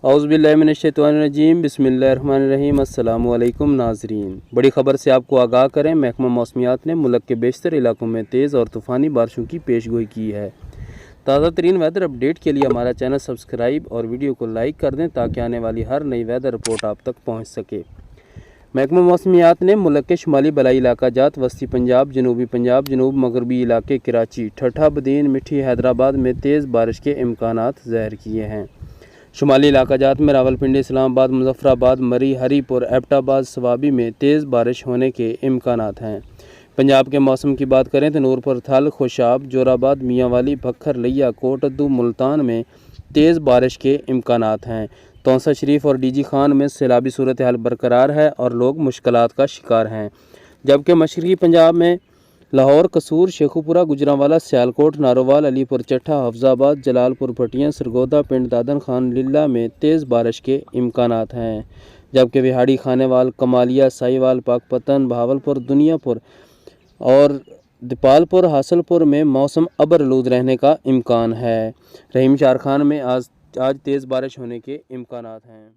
औज़ुबिल्लाहिमिनश्शैतानिर्रजीम बिस्मिल्लाहिर्रहमानिर्रहीम। अस्सलाम वालेकुम नाज़रीन, बड़ी ख़बर से आपको आगाह करें। महकमा मौसमियात ने मुल्क के बेशतर इलाकों में तेज़ और तूफ़ानी बारिशों की पेशगोई की है। ताज़ा तरीन वेदर अपडेट के लिए हमारा चैनल सब्सक्राइब और वीडियो को लाइक कर दें ताकि आने वाली हर नई वेदर रिपोर्ट आप तक पहुँच सके। महकमा मौसमियात ने मुल्क के शुमाली बलाई इलाका जात, वस्ती पंजाब, जनूब मगरबी इलाके, कराची, ठट्ठा, बदीन, मिठी, हैदराबाद में तेज़ बारिश के इम्कानात ज़ाहिर किए हैं। शुमाली इलाका जात में रावलपिंडी, इस्लामाबाद, मुजफ्फराबाद, मरी, हरीपुर, एबटाबाद, सवाबी में तेज़ बारिश होने के इम्कानात हैं। पंजाब के मौसम की बात करें तो नूरपुर, थल, खुशाब, जोराबाद, मियांवाली, भक्खर, लिया, कोटद्दू, मुल्तान में तेज़ बारिश के इम्कानात हैं। तौसा शरीफ और डीजी खान में सैलाबी सूरत हाल बरकरार है और लोग मुश्किलात का शिकार हैं, जबकि मशरकी पंजाब में लाहौर, कसूर, शेखुपुरा, गुजरांवाला, सियालकोट, नारोवाल, अलीपुर चट्ठा, हफ्जाबाद, जलालपुर पटियां, सरगोदा, पिंड दादन खान लीला में तेज़ बारिश के इम्कानात हैं, जबकि विहाड़ी, खानेवाल, कमालिया, साहिवाल, पाकपतन, बहावलपुर, दुनियापुर और दीपालपुर, हासलपुर में मौसम अबरआलूद रहने का इम्कान है। रहीम शार खान में आज तेज़ बारिश होने के इम्कानात हैं।